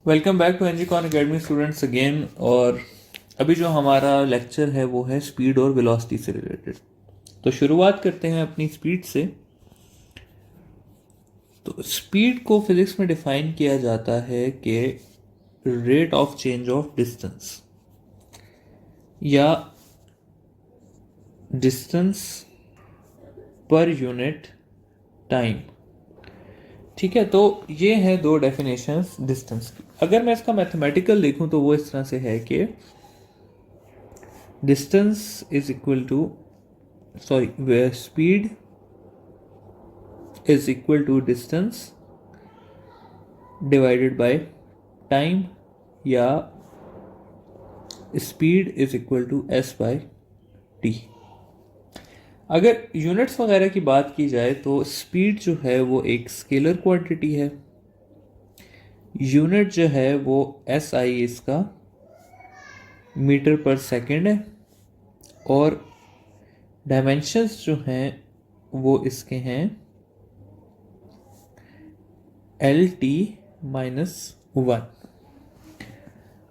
Welcome back to NGcon academy students again. और अभी जो हमारा लेक्चर है वो है स्पीड और वेलोसिटी से रिलेटेड। तो शुरुआत करते हैं अपनी स्पीड से। तो स्पीड को फिजिक्स में डिफाइन किया जाता है कि rate of change of distance या डिस्टेंस पर यूनिट टाइम। ठीक है, तो ये है दो डेफिनेशंस डिस्टेंस की। अगर मैं इसका मैथमेटिकल देखूं तो वो इस तरह से है कि distance is equal to speed is equal to distance divided by time, या speed is equal to S by T. अगर यूनिट्स वगैरह की बात की जाए तो स्पीड जो है वो एक स्केलर क्वांटिटी है, यूनिट जो है वो एस आई इसका मीटर पर सेकेंड है, और डायमेंशंस जो हैं वो इसके हैं एल टी माइनस वन।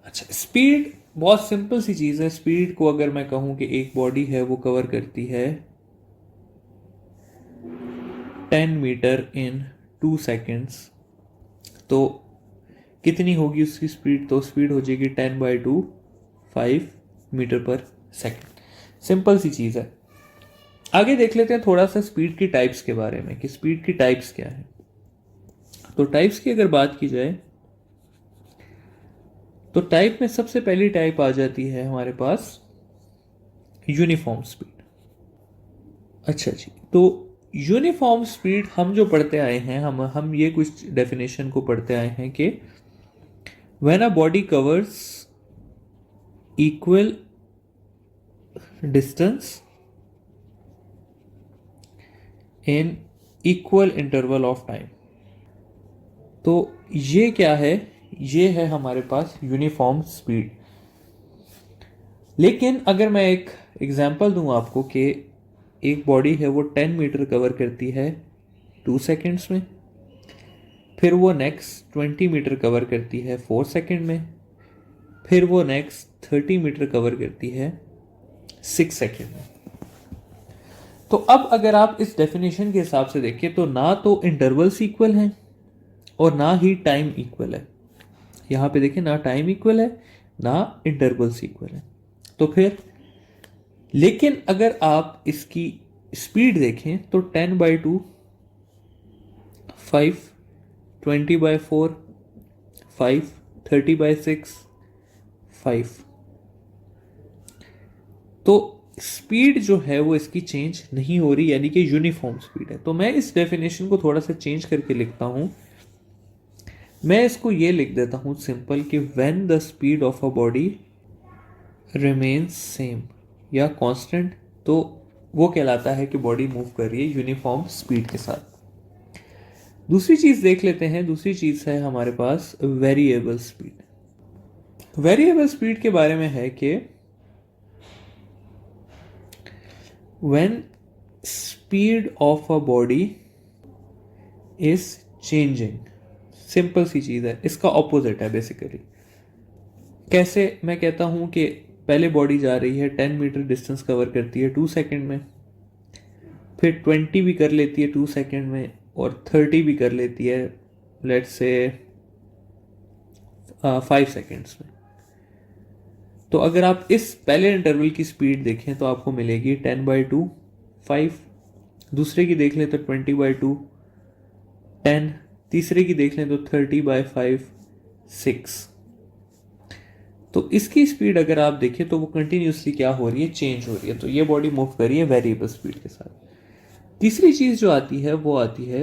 अच्छा, स्पीड बहुत सिंपल सी चीज़ है। स्पीड को अगर मैं कहूँ कि एक बॉडी है वो कवर करती है 10 मीटर इन 2 सेकेंड्स, तो कितनी होगी उसकी स्पीड? तो स्पीड हो जाएगी 10/2 5 मीटर पर सेकेंड। सिंपल सी चीज़ है। आगे देख लेते हैं थोड़ा सा स्पीड की टाइप्स के बारे में कि स्पीड की टाइप्स क्या है। तो टाइप्स की अगर बात की जाए तो टाइप में सबसे पहली टाइप आ जाती है हमारे पास यूनिफॉर्म स्पीड। अच्छा जी, तो यूनिफॉर्म स्पीड हम जो पढ़ते आए हैं, हम ये कुछ डेफिनेशन को पढ़ते आए हैं कि when a body covers equal distance in equal interval of time. तो ये क्या है? ये है हमारे पास यूनिफॉर्म स्पीड। लेकिन अगर मैं एक एग्जांपल दूं आपको कि एक बॉडी है वो 10 मीटर कवर करती है 2 सेकेंड्स में, फिर वो नेक्स्ट 20 मीटर कवर करती है 4 सेकेंड में, फिर वो नेक्स्ट 30 मीटर कवर करती है 6 सेकेंड में। तो अब अगर आप इस डेफिनेशन के हिसाब से देखें तो ना तो इंटरवल्स इक्वल हैं और ना ही टाइम इक्वल है। यहां पे देखें, ना टाइम इक्वल है ना इंटरवल्स इक्वल है। तो फिर लेकिन अगर आप इसकी स्पीड देखें तो 10/2 5 20/4 5 30/6 5। तो स्पीड जो है वो इसकी चेंज नहीं हो रही, यानी कि यूनिफॉर्म स्पीड है। तो मैं इस डेफिनेशन को थोड़ा सा चेंज करके लिखता हूं। मैं इसको ये लिख देता हूं सिंपल कि when the speed of a body remains same या कांस्टेंट, तो वो कहलाता है कि बॉडी मूव कर रही है यूनिफॉर्म स्पीड के साथ। दूसरी चीज देख लेते हैं। दूसरी चीज है हमारे पास वेरिएबल स्पीड। वेरिएबल स्पीड के बारे में है कि when speed of a body is changing. Simple सी चीज है, इसका ऑपोजिट है बेसिकली। कैसे? मैं कहता हूं कि पहले बॉडी जा रही है 10 मीटर डिस्टेंस कवर करती है 2 सेकेंड में, फिर 20 भी कर लेती है 2 सेकेंड में, और 30 भी कर लेती है लेट्स से 5 सेकेंड्स में। तो अगर आप इस पहले इंटरवल की स्पीड देखें तो आपको मिलेगी 10/2 5, दूसरे की देख लें तो 20/2 10, तीसरे की देख लें तो 30/5 6। तो इसकी स्पीड अगर आप देखें तो वो कंटिन्यूसली क्या हो रही है? चेंज हो रही है। तो ये बॉडी मूव कर रही है वेरिएबल स्पीड के साथ। तीसरी चीज जो आती है वो आती है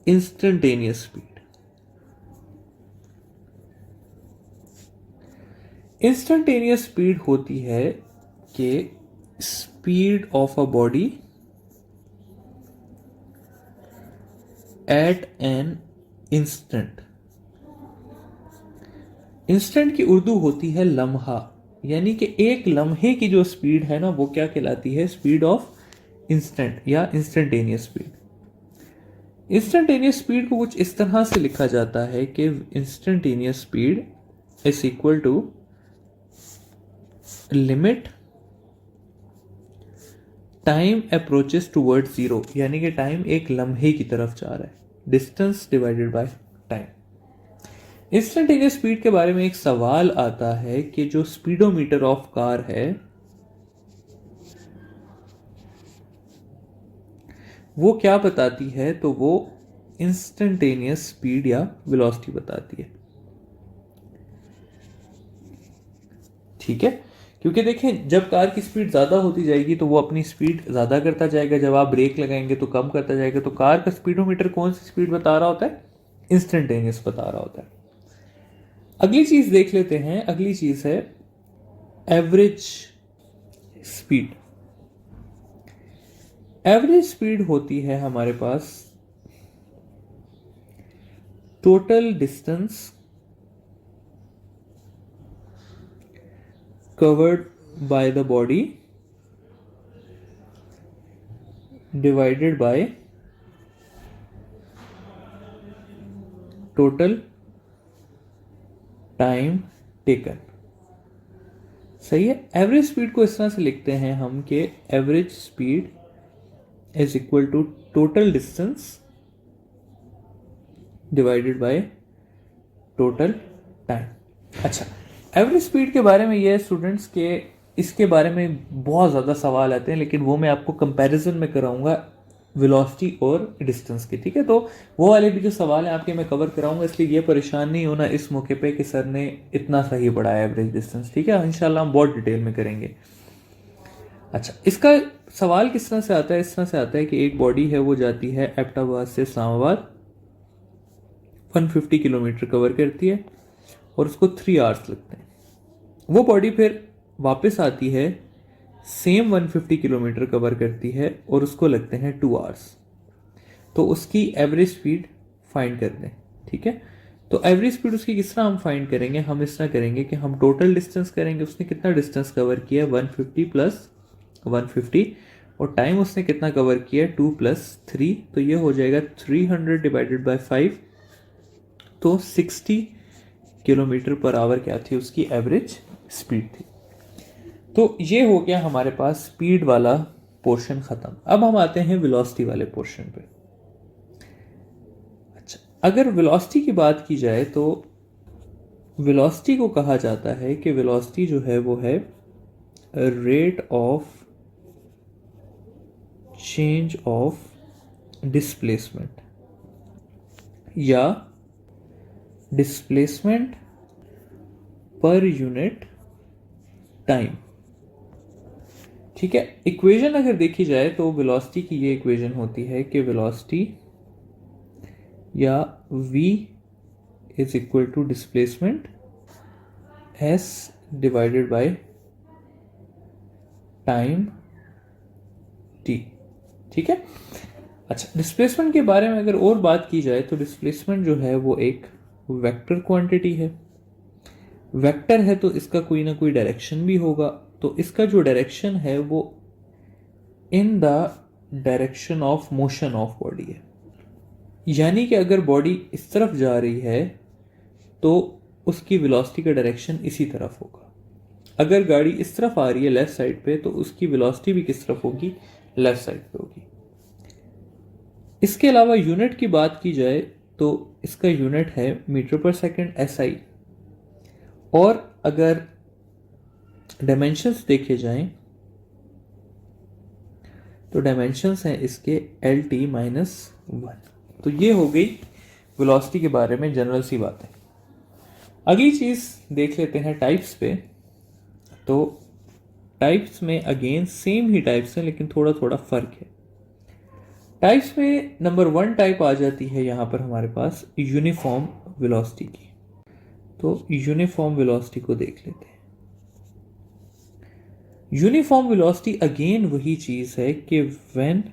इंस्टेंटेनियस स्पीड। इंस्टेंटेनियस स्पीड होती है कि speed of a body at an instant. Instant की उर्दू होती है लम्हा, यानी कि एक लम्हे की जो स्पीड है ना वो क्या कहलाती है? स्पीड ऑफ इंस्टेंट या इंस्टेंटेनियस स्पीड। इंस्टेंटेनियस स्पीड को कुछ इस तरह से लिखा जाता है कि instantaneous speed is equal to limit time approaches toward zero, यानी कि टाइम एक लम्हे की तरफ जा रहा है, distance divided by time. Instantaneous speed के बारे में एक सवाल आता है कि जो स्पीडोमीटर ऑफ कार है वो क्या बताती है, तो वो इंस्टेंटेनियस स्पीड या वेलोसिटी बताती है। ठीक है, क्योंकि देखें जब कार की स्पीड ज़्यादा होती जाएगी तो वो अपनी स्पीड ज़्यादा करता जाएगा, जब आप ब्रेक लगाएंगे तो कम करता जाएगा। तो कार का स्पीडोमीटर कौन सी स्पीड बता रहा होता है? इंस्टेंटेनियस बता रहा होता है। अगली चीज़ देख लेते हैं। अगली चीज़ है एवरेज स्पीड। एवरेज स्पीड होती है हमारे पास total distance covered by the body divided by total time taken. सही है। एवरेज स्पीड को इस तरह से लिखते हैं हम कि average speed is equal to total distance divided by total time. अच्छा, एवरेज स्पीड के बारे में ये स्टूडेंट्स के इसके बारे में बहुत ज़्यादा सवाल आते हैं, लेकिन वो मैं आपको कंपैरिजन में कराऊंगा वेलोसिटी और डिस्टेंस के। ठीक है, तो वो वाले भी जो सवाल हैं आपके मैं कवर कराऊंगा, इसलिए ये परेशान नहीं होना इस मौके पे कि सर ने इतना सही पढ़ाया एवरेज डिस्टेंस। ठीक है, इंशाल्लाह हम बहुत डिटेल में करेंगे। अच्छा, इसका सवाल किस तरह से आता है? इस तरह से आता है कि एक बॉडी है वो जाती है एबटाबाद से इस्लामाबाद, 150 किलोमीटर कवर करती है और उसको 3 आवर्स लगते हैं। वो बॉडी फिर वापस आती है, सेम 150 किलोमीटर कवर करती है और उसको लगते हैं 2 आवर्स। तो उसकी एवरेज स्पीड फाइंड कर दें। ठीक है, तो एवरेज स्पीड उसकी किस तरह हम फाइंड करेंगे? हम इस तरह करेंगे कि हम टोटल डिस्टेंस करेंगे, उसने कितना डिस्टेंस कवर किया 150 प्लस 150, और टाइम उसने कितना कवर किया 2 प्लस 3, तो ये हो जाएगा 300 डिवाइडेड बाय 5, तो 60 किलोमीटर पर आवर क्या थी उसकी एवरेज स्पीड थी। तो ये हो गया हमारे पास स्पीड वाला पोर्शन खत्म। अब हम आते हैं वेलोसिटी वाले पोर्शन पे। अच्छा, अगर वेलोसिटी की बात की जाए तो वेलोसिटी को कहा जाता है कि वेलोसिटी जो है वो है rate of change of displacement या डिस्प्लेसमेंट पर यूनिट टाइम। ठीक है, इक्वेशन अगर देखी जाए तो वेलोसिटी की ये इक्वेशन होती है कि वेलोसिटी या v is equal to displacement s divided by time t। ठीक है। अच्छा, डिस्प्लेसमेंट के बारे में अगर और बात की जाए तो डिस्प्लेसमेंट जो है वो एक वेक्टर क्वांटिटी है। वेक्टर है तो इसका कोई ना कोई डायरेक्शन भी होगा, तो इसका जो डायरेक्शन है वो in the direction of motion of body है। यानी कि अगर बॉडी इस तरफ जा रही है तो उसकी वेलोसिटी का डायरेक्शन इसी तरफ होगा। अगर गाड़ी इस तरफ आ रही है लेफ्ट साइड पे तो उसकी वेलोसिटी भी किस तरफ होगी? लेफ्ट साइड पे होगी। इसके अलावा यूनिट की बात की जाए तो इसका यूनिट है मीटर पर सेकंड SI, और अगर डायमेंशंस देखे जाएं तो डायमेंशंस हैं इसके LT-1। तो ये हो गई वेलोसिटी के बारे में जनरल सी बातें। अगली चीज देख लेते हैं टाइप्स पे। तो टाइप्स में अगेन सेम ही टाइप्स हैं लेकिन थोड़ा थोड़ा फर्क है। टाइप्स में नंबर 1 टाइप आ जाती है यहां पर हमारे पास यूनिफॉर्म वेलोसिटी की। तो यूनिफॉर्म वेलोसिटी को देख लेते हैं। यूनिफॉर्म वेलोसिटी अगेन वही चीज है कि when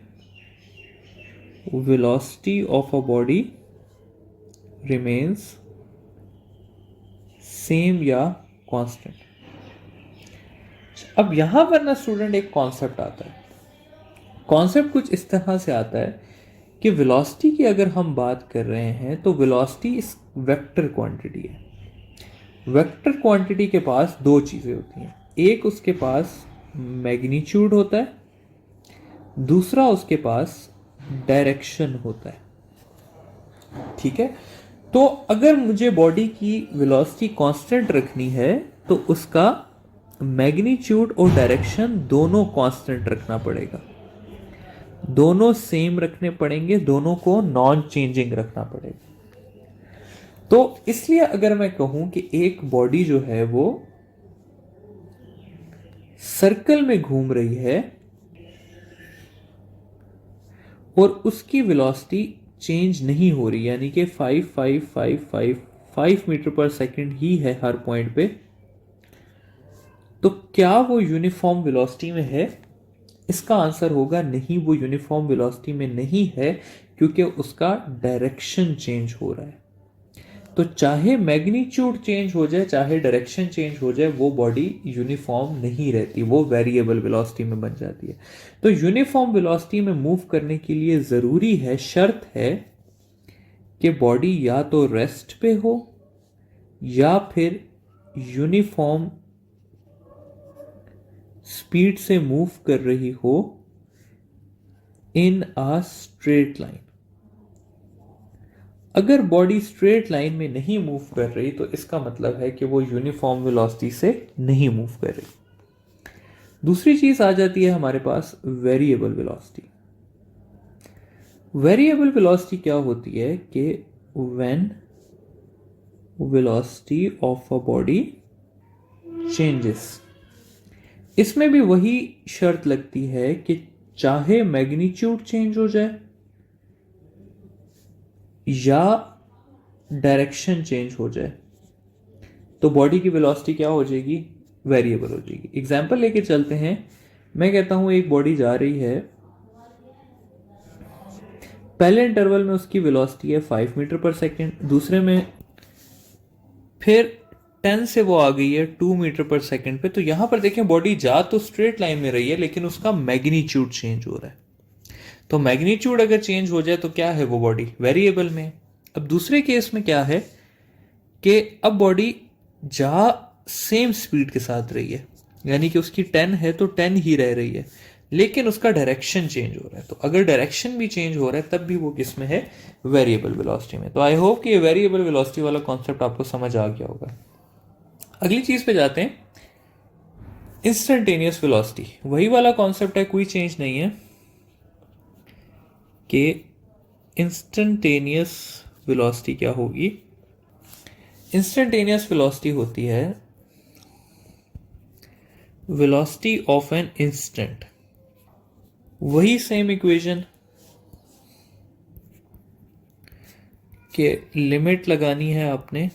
velocity of a body remains same या कांस्टेंट। अब यहां पर ना स्टूडेंट एक कॉन्सेप्ट आता है। कॉन्सेप्ट कुछ इस तरह से आता है कि वेलोसिटी की अगर हम बात कर रहे हैं तो वेलोसिटी इस वेक्टर क्वांटिटी है। वेक्टर क्वांटिटी के पास दो चीज़ें होती हैं, एक उसके पास मैग्नीट्यूड होता है, दूसरा उसके पास डायरेक्शन होता है। ठीक है, तो अगर मुझे बॉडी की वेलोसिटी कांस्टेंट रखनी है तो उसका मैग्नीट्यूड और डायरेक्शन दोनों कांस्टेंट रखना पड़ेगा, दोनों सेम रखने पड़ेंगे, दोनों को नॉन चेंजिंग रखना पड़ेगा। तो इसलिए अगर मैं कहूं कि एक बॉडी जो है वो सर्कल में घूम रही है और उसकी वेलोसिटी चेंज नहीं हो रही, यानी कि 5 मीटर पर सेकंड ही है हर पॉइंट पे, तो क्या वो यूनिफॉर्म वेलोसिटी में है? इसका आंसर होगा नहीं, वो यूनिफॉर्म वेलोसिटी में नहीं है, क्योंकि उसका डायरेक्शन चेंज हो रहा है। तो चाहे मैग्नीट्यूड चेंज हो जाए, चाहे डायरेक्शन चेंज हो जाए, वो बॉडी यूनिफॉर्म नहीं रहती, वो वेरिएबल वेलोसिटी में बन जाती है। तो यूनिफॉर्म वेलोसिटी में मूव करने के लिए जरूरी है, शर्त है कि बॉडी या तो रेस्ट पे हो या फिर यूनिफॉर्म स्पीड से मूव कर रही हो इन अ स्ट्रेट लाइन। अगर बॉडी स्ट्रेट लाइन में नहीं मूव कर रही तो इसका मतलब है कि वो यूनिफॉर्म वेलोसिटी से नहीं मूव कर रही। दूसरी चीज आ जाती है हमारे पास वेरिएबल वेलोसिटी। वेरिएबल वेलोसिटी क्या होती है कि when velocity of a body changes, इसमें भी वही शर्त लगती है कि चाहे मैग्नीट्यूड चेंज हो जाए या डायरेक्शन चेंज हो जाए, तो बॉडी की वेलोसिटी क्या हो जाएगी? वेरिएबल हो जाएगी। एग्जांपल लेके चलते हैं, मैं कहता हूं एक बॉडी जा रही है, पहले इंटरवल में उसकी वेलोसिटी है 5 मीटर पर सेकेंड, दूसरे में फिर 10 से वो आ गई है 2 मीटर पर सेकेंड पे। तो यहां पर देखें बॉडी जा तो स्ट्रेट लाइन में रही है, लेकिन उसका मैग्नीट्यूड चेंज हो रहा है। तो मैग्नीट्यूड अगर चेंज हो जाए तो क्या है वो बॉडी? वेरिएबल में। अब दूसरे केस में क्या है कि अब बॉडी जा सेम स्पीड के साथ रही है, यानी कि उसकी 10 है तो 10 ही रह रही है, लेकिन उसका डायरेक्शन चेंज हो रहा है। तो अगर डायरेक्शन भी चेंज हो रहा है तब भी वो किस में है? वेरिएबल वेलोसिटी में। तो आई होप कि ये वेरिएबल वेलोसिटी वाला कॉन्सेप्ट आपको समझ आ गया होगा। अगली चीज पे जाते हैं, इंस्टेंटेनियस वेलोसिटी। वही वाला कॉन्सेप्ट है, कोई चेंज नहीं है कि इंस्टेंटेनियस वेलोसिटी क्या होगी। इंस्टेंटेनियस वेलोसिटी होती है वेलोसिटी ऑफ एन इंस्टेंट। वही सेम इक्वेशन के लिमिट लगानी है आपने,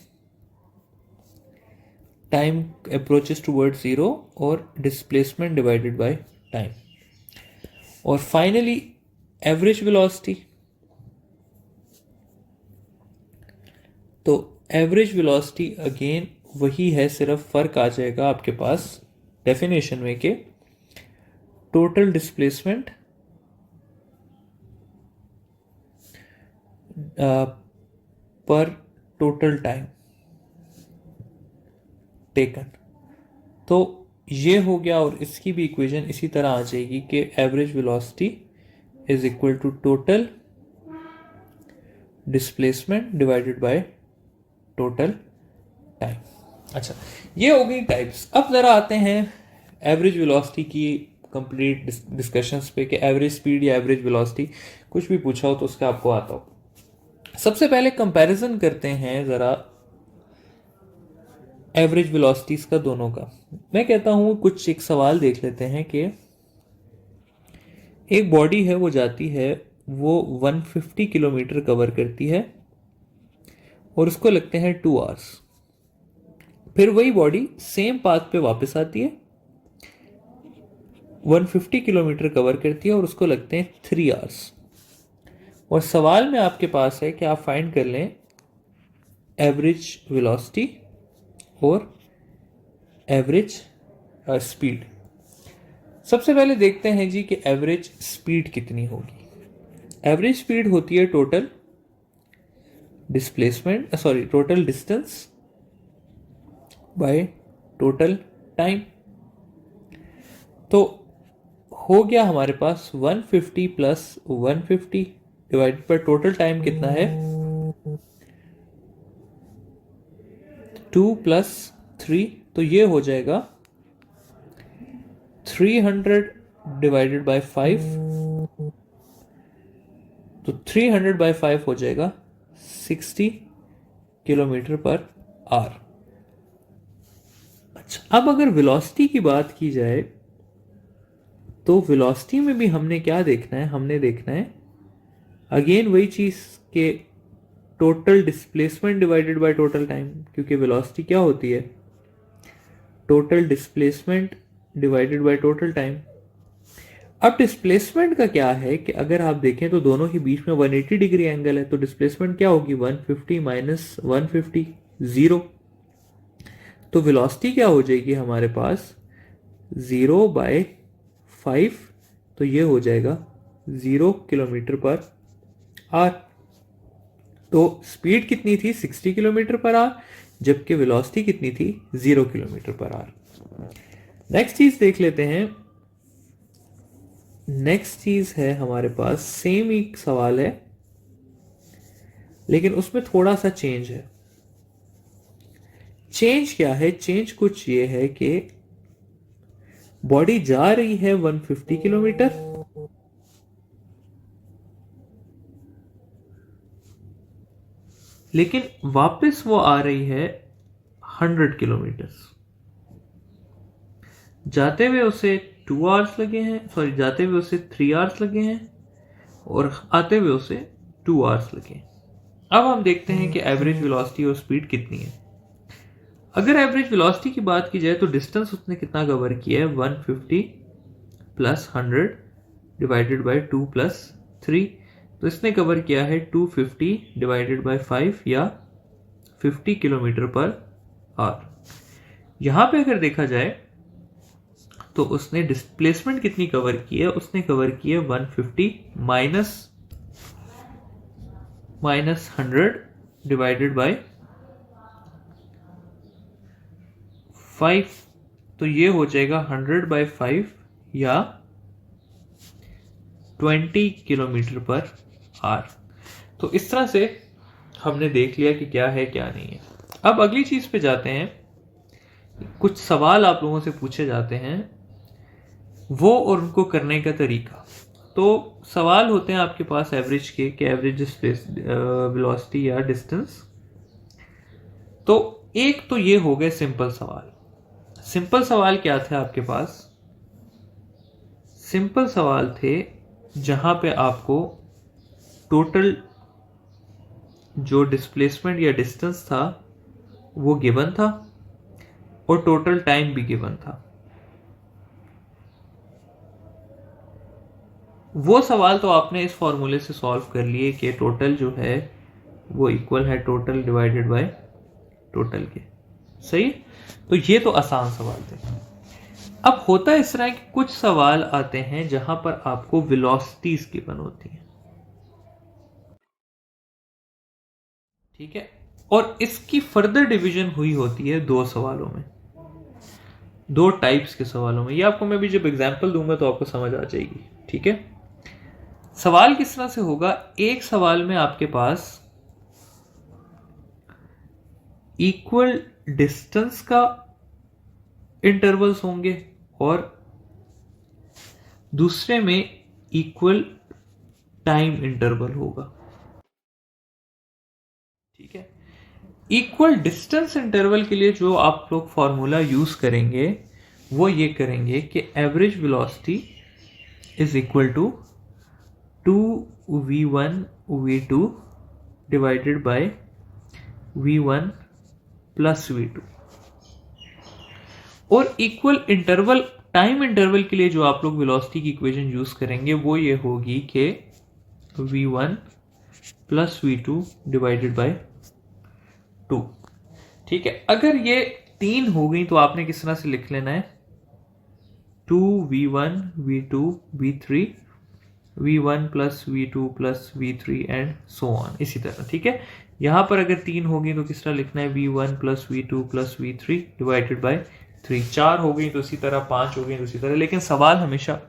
टाइम अप्रोचेस टुवर्ड जीरो और डिस्प्लेसमेंट डिवाइडेड बाय टाइम, और फाइनली एवरेज वेलोसिटी। तो एवरेज वेलोसिटी अगेन वही है, सिर्फ फर्क आ जाएगा आपके पास डेफिनेशन में के टोटल डिस्प्लेसमेंट पर टोटल टाइम टेकन। तो ये हो गया, और इसकी भी इक्वेशन इसी तरह आ जाएगी कि average velocity is equal to total displacement divided by total time. अच्छा, ये हो गई टाइप्स। अब जरा आते हैं एवरेज वेलोसिटी की कंप्लीट डिस्कशंस पे कि एवरेज स्पीड या एवरेज वेलोसिटी कुछ भी पूछा हो तो उसका आपको आता हो। सबसे पहले कंपैरिजन करते हैं जरा एवरेज वेलोसिटीज का दोनों का। मैं कहता हूं कुछ एक सवाल देख लेते हैं कि एक बॉडी है वो जाती है, वो 150 किलोमीटर कवर करती है और उसको लगते हैं 2 आवर्स। फिर वही बॉडी सेम पाथ पे वापस आती है, 150 किलोमीटर कवर करती है और उसको लगते हैं 3 आवर्स। और सवाल में आपके पास है कि आप फाइंड कर लें एवरेज वेलोसिटी और एवरेज स्पीड। सबसे पहले देखते हैं जी कि एवरेज स्पीड कितनी होगी। एवरेज स्पीड होती है total displacement, sorry total distance by total time. तो हो गया हमारे पास 150 plus 150 divided by total time कितना है 2 प्लस 3, तो ये हो जाएगा 300 डिवाइडेड बाय 5, तो 300 बाय 5 हो जाएगा 60 किलोमीटर पर आवर। अच्छा, अब अगर वेलोसिटी की बात की जाए तो वेलोसिटी में भी हमने क्या देखना है, हमने देखना है अगेन वही चीज के total displacement divided by total time, क्योंकि वेलोसिटी क्या होती है total displacement divided by total time. अब डिस्प्लेसमेंट का क्या है कि अगर आप देखें तो दोनों के बीच में 180 डिग्री एंगल है, तो डिस्प्लेसमेंट क्या होगी 150 माइनस 150 0। तो वेलोसिटी क्या हो जाएगी हमारे पास 0 बाय 5, तो ये हो जाएगा 0 किलोमीटर पर आवर। तो स्पीड कितनी थी 60 किलोमीटर पर आवर, जबकि वेलोसिटी कितनी थी 0 किलोमीटर पर आवर। नेक्स्ट चीज देख लेते हैं। नेक्स्ट चीज है हमारे पास सेम एक सवाल है लेकिन उसमें थोड़ा सा चेंज है। चेंज क्या है, चेंज कुछ ये है कि बॉडी जा रही है 150 किलोमीटर, लेकिन वापस वो आ रही है 100 किलोमीटर। जाते हुए उसे 2 आवर्स लगे हैं, सॉरी जाते हुए उसे 3 आवर्स लगे हैं और आते हुए उसे 2 आवर्स लगे हैं। अब हम देखते हैं कि एवरेज वेलोसिटी और स्पीड कितनी है। अगर एवरेज वेलोसिटी की बात की जाए तो डिस्टेंस उसने कितना कवर किया है 150 प्लस 100 डिवाइडेड बाय 2 प्लस 3, तो इसने कवर किया है 250 डिवाइडेड बाय 5 या 50 किलोमीटर पर आवर। यहां पे अगर देखा जाए तो उसने डिस्प्लेसमेंट कितनी कवर की है, उसने कवर की है 150 माइनस 100 डिवाइडेड बाय 5, तो ये हो जाएगा 100 बाय 5 या 20 किलोमीटर पर आवर। तो इस तरह से हमने देख लिया कि क्या है क्या नहीं है। अब अगली चीज पे जाते हैं। कुछ सवाल आप लोगों से पूछे जाते हैं, वो और उनको करने का तरीका। तो सवाल होते हैं आपके पास एवरेज के कि एवरेज वेलोसिटी या डिस्टेंस। तो एक तो ये हो गए सिंपल सवाल। सिंपल सवाल क्या थे आपके पास, सिंपल सवाल थे जहां पे आपको टोटल जो डिस्प्लेसमेंट या डिस्टेंस था वो गिवन था और टोटल टाइम भी गिवन था। वो सवाल तो आपने इस फॉर्मूले से सॉल्व कर लिए कि टोटल जो है वो इक्वल है टोटल डिवाइडेड बाय टोटल के। सही, तो ये तो आसान सवाल थे। अब होता है इस तरह कि कुछ सवाल आते हैं जहां पर आपको वेलोसिटीज गिवन होती हैं, ठीक है, और इसकी फर्दर डिवीजन हुई होती है 2 सवालों में, 2 टाइप्स के सवालों में। ये आपको मैं भी जब एग्जांपल दूंगा तो आपको समझ आ जाएगी, ठीक है। सवाल किस तरह से होगा, एक सवाल में आपके पास इक्वल डिस्टेंस का इंटरवल्स होंगे और दूसरे में इक्वल टाइम इंटरवल होगा, ठीक है। इक्वल डिस्टेंस इंटरवल के लिए जो आप लोग फॉर्मूला यूज करेंगे वो ये करेंगे कि average velocity is equal to 2v1 v2 divided by v1 plus v2। और इक्वल इंटरवल टाइम इंटरवल के लिए जो आप लोग वेलोसिटी की इक्वेशन यूज करेंगे वो ये होगी कि v1 plus v2 divided by 2, ठीक है। अगर ये 3 हो गई तो आपने किस तरह से लिख लेना है 2v1 v2 v3 v1 plus v2 plus v3 and so on, इसी तरह। ठीक है, यहाँ पर अगर 3 होगी तो किस तरह लिखना है, v1 plus v2 plus v3 divided by 3। 4 हो गई तो इसी तरह, 5 हो गई तो इसी तरह, लेकिन सवाल हमेशा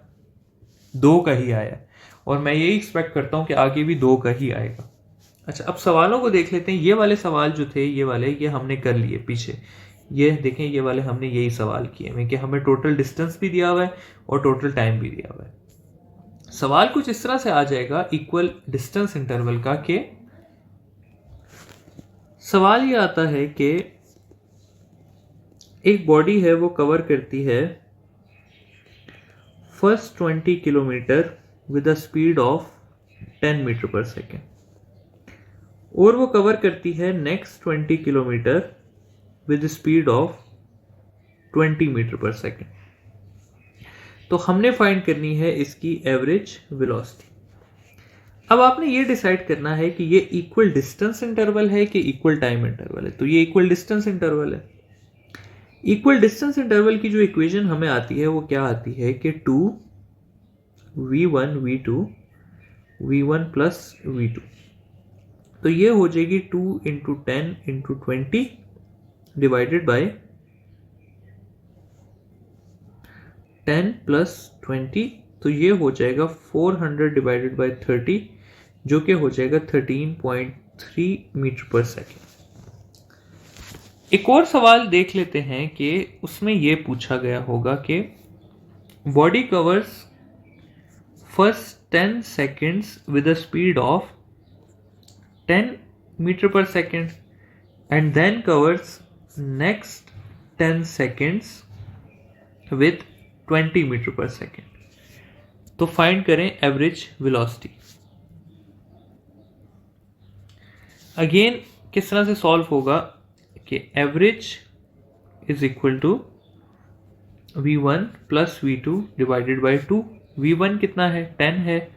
2 का ही आया है और मैं यही एक्सपेक्ट करता हूँ कि आगे भी 2 का ही आएगा। अच्छा, अब सवालों को देख लेते हैं। ये वाले सवाल जो थे, ये वाले, ये हमने कर लिए पीछे। ये देखें, ये वाले हमने यही सवाल किए हैं कि हमें टोटल डिस्टेंस भी दिया हुआ है और टोटल टाइम भी दिया हुआ है। सवाल कुछ इस तरह से आ जाएगा इक्वल डिस्टेंस इंटरवल का, कि सवाल ये आता है कि एक बॉडी है वो कवर करती है first 20 kilometre with a speed of 10 metre per second, और वो कवर करती है next 20 kilometre with speed of 20 metre per second. तो हमने फाइंड करनी है इसकी एवरेज वेलोसिटी। अब आपने ये डिसाइड करना है कि ये इक्वल डिस्टेंस इंटरवल है कि इक्वल टाइम इंटरवल है। तो ये इक्वल डिस्टेंस इंटरवल है। इक्वल डिस्टेंस इंटरवल की जो इक्वेशन हमें आती है वो क्या आती है कि 2v1 v2 v1 plus v2, तो ये हो जाएगी 2 into 10 into 20 divided by 10 plus 20, तो ये हो जाएगा 400 डिवाइडेड बाय 30, जो कि हो जाएगा 13.3 मीटर पर सेकेंड। एक और सवाल देख लेते हैं कि उसमें ये पूछा गया होगा कि body covers first 10 seconds with a speed of 10 metre per second and then covers next 10 seconds with 20 metre per second. तो फाइंड करें एवरेज वेलोसिटी। अगेन किस तरह से सॉल्व होगा कि average is equal to v1 plus v2 divided by 2। v1 कितना है, 10 है,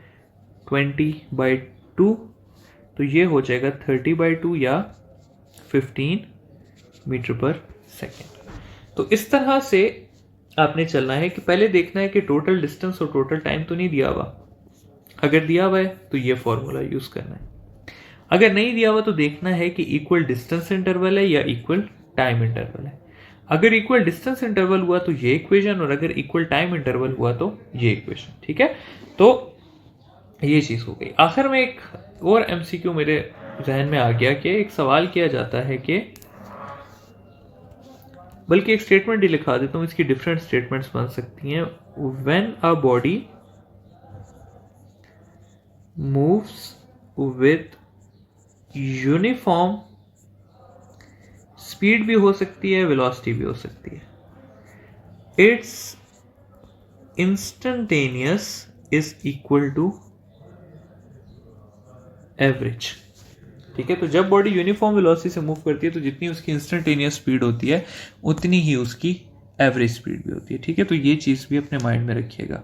20 बाय 2, तो ये हो जाएगा 30 बाय 2 या 15 मीटर पर सेकेंड। तो इस तरह से आपने चलना है कि पहले देखना है कि टोटल डिस्टेंस और टोटल टाइम तो नहीं दिया हुआ। अगर दिया हुआ है तो ये फॉर्मूला यूज करना है। अगर नहीं दिया हुआ तो देखना है कि इक्वल डिस्टेंस इंटरवल है या इक्वल टाइम इंटरवल है। अगर इक्वल डिस्टेंस इंटरवल हुआ तो ये इक्वेशन, और अगर इक्वल टाइम इंटरवल हुआ तो ये इक्वेशन। ठीक है, तो ये चीज हो गई। आखिर में एक और एमसीक्यू मेरे जहन में आ गया कि एक सवाल किया जाता है कि, बल्कि एक स्टेटमेंट ही लिखा देता हूं, इसकी डिफरेंट स्टेटमेंट्स बन सकती हैं। When a body moves with uniform speed भी हो सकती है, वेलोसिटी भी हो सकती है, it's instantaneous is equal to average. ठीक है, तो जब बॉडी यूनिफॉर्म वेलोसिटी से मूव करती है तो जितनी उसकी इंस्टेंटेनियस स्पीड होती है उतनी ही उसकी एवरेज स्पीड भी होती है। ठीक है, तो ये चीज भी अपने माइंड में रखिएगा।